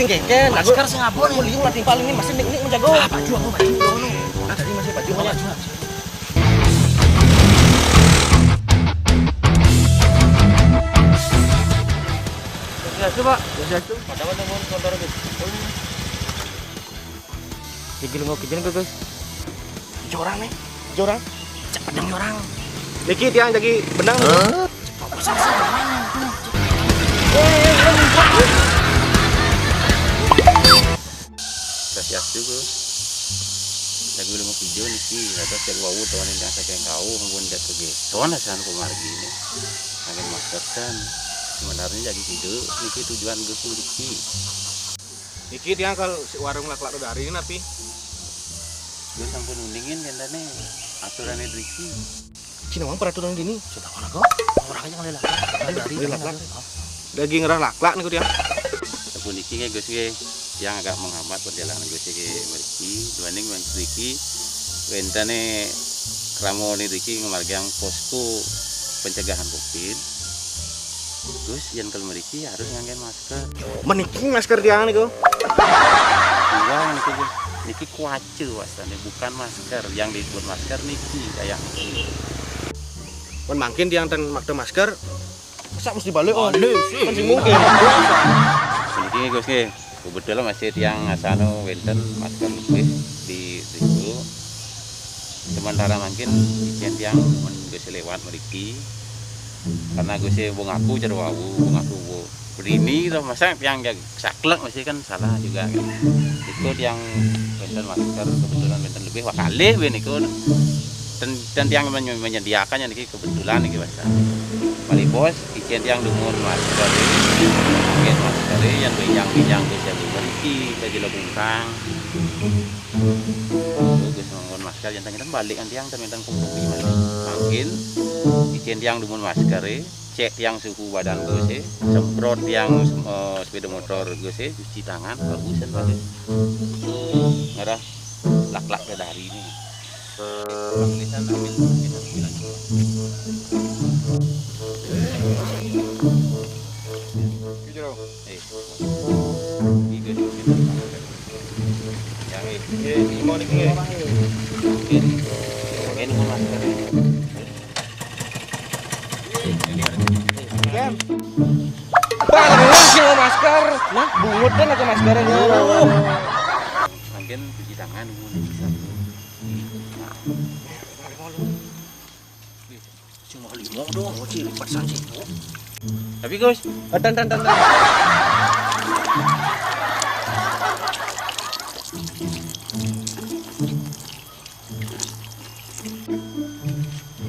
kengken. Masker sing apa nih? Liung latih paling ini masih nik menjago. Baju aku baju ngono. Nah tadi masih baju Baju. banyak. Siap, Pak. Biasa tuh. Padahal mau kantor iki. Iki lu ngopi jeneng, Guys. Jorang nih. Jorang. Pedang orang. Niki tiang jadi benang. Siap juga. Lagu lu mau video niki atau cek wau tuan yang saya kayak kau mungkin dia pergi. Tuan asan kumargi ini. Angin masker kan. Sebenarnya jadi video niki tujuan gue niki. Niki tiang kalau warung lak-lak dari ini napi. Gue sampai nundingin kendane aturannya Riki. Cina mang peraturan gini. Sudah kono kok. Orangnya ngelelak. Dari Lak-lak. Lagi ngerah lak-lak nih tiang. Tapi niki kayak gue sih yang agak menghambat perjalanan gue sih Riki. Dibanding Riki, wentane kramo nih Riki ngemargang posko pencegahan COVID. Terus yang kalau Riki harus nganggen masker. Meniki masker tiang nih kok. Dua niki niki kuace wasane bukan masker yang disebut masker niki kayak niki. Kan makin tiang ten makte masker. Masa mesti balik oh. sih. Kan sing mungkin. Niki Gus nggih. Kebetulan masih tiang asano wenten masker lebih di situ. Sementara mungkin ijen tiang Gus lewat mriki. Karena Gus wong aku jero wau, wong aku berini to masa yang saklek masih kan salah juga kan. Itu yang wenten masker kebetulan wenten lebih wakale ben iku. Dan yang menyediakan yang niki kebetulan niki Mas. Mali bos ijen yang dumun masker. Mungkin masker yang bincang bisa diberi jadi lebungkang. Gus ngon masker yang tangan balik kan tiang tentang kumpul mungkin ijen yang dumun masker cek yang suhu badan gue semprot yang sepeda motor gue cuci tangan bagusan balik ngerah lak-lak ke dari ini tulisan ambil kita bilang Ini mau nih. ini mau masker Kan. Bang, sih mau masker. Nah, bungut kan aja maskernya. mungkin cuci tangan bisa Cuma limo dong, mau cilik pasan sih. tapi Gus Tan.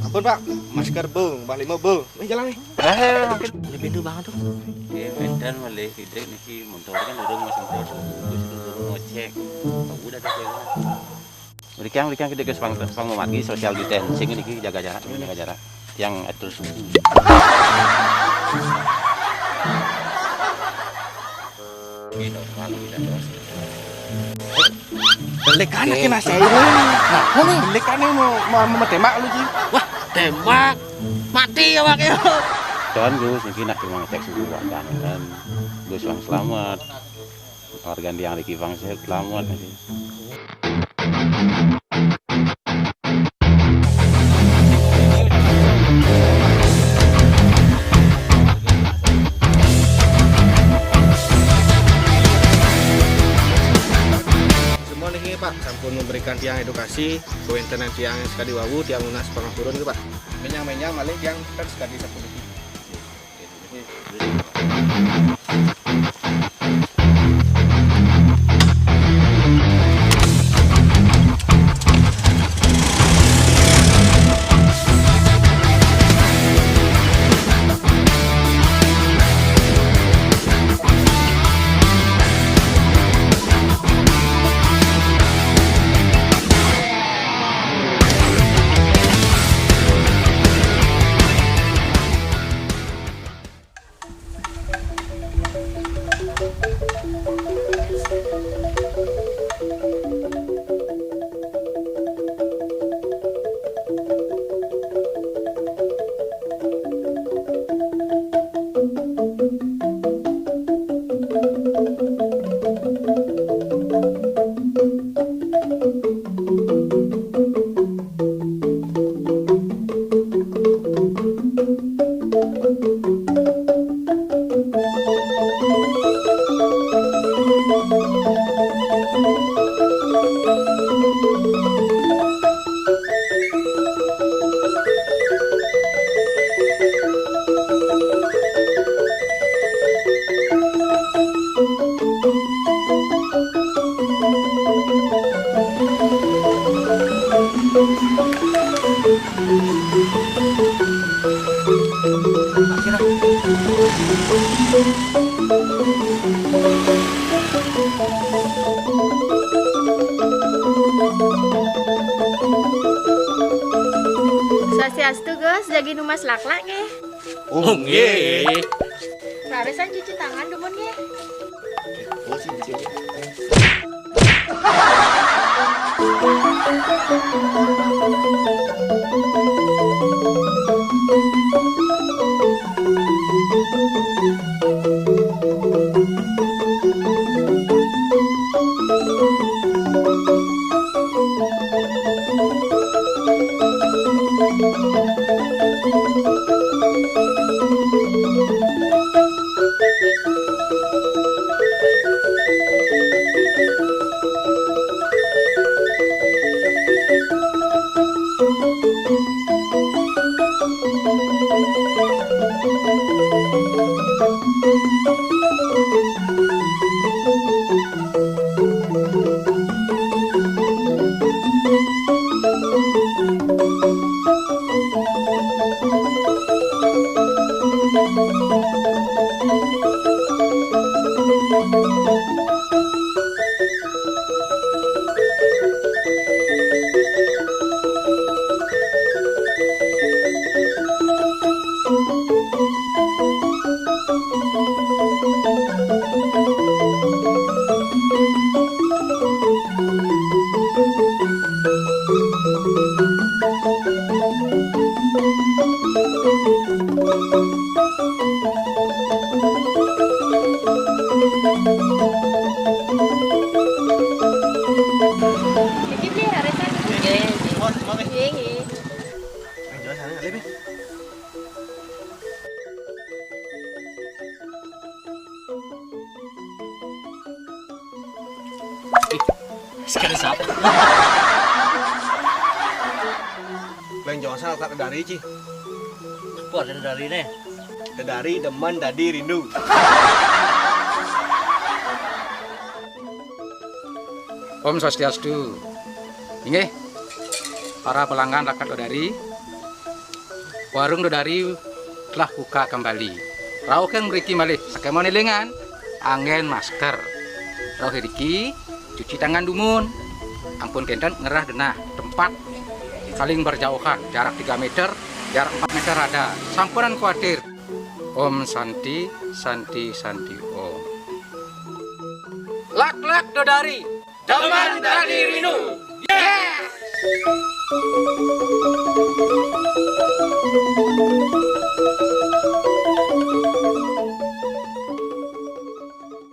Ampun Pak, masker bung, balik mau bung. Jalan nih. mungkin Ini pintu banget tuh. dan malih tidak niki motor kan urung semprot Gus mau cek udah tak lewat mereka kita Gus pangomati social distancing niki jaga jarak yang atur suhu normal tidak terus Belikan kena saya ini. Nah, ini. Belikan ini mau tembak lu Ji. Wah, tembak. Mati ya, Pak. Tuan Gus niki nak cuma ngecek suhu badan dan Gus Bang selamat warga yang Riki Bang selamat niki. Semua nih Pak, sampun memberikan tiang edukasi, kewentenan tiang sekali wawu, tiang lunas pengaturan itu Pak. Menyang malih tiang kan sekali 10 detik. Swastiastu Gus, jagi numas laklak nggih. Oh, nggih. Laresan cuci tangan demun nggih. Iki beli laresan nggih. Nggih, nggih. Jual sana lebih. Sekali siapa? Lain jual sana kak dari Ci. Apa ada dari ini? Dari demen dadi rindu. Om Swastiastu. Inggih. Para pelanggan rakyat Dodari. Warung Dodari telah buka kembali. Rauken mriki malih sakemone lengan, angin masker. Rauh iki cuci tangan dumun. Ampun kenten ngerah denah tempat saling berjauhan, jarak 3 meter, jarak 4 meter ada. Sampuran kuatir. Om Santi, Santi, Santi Om. Lak-lak Dodari. Demen dadi rindu. Yes!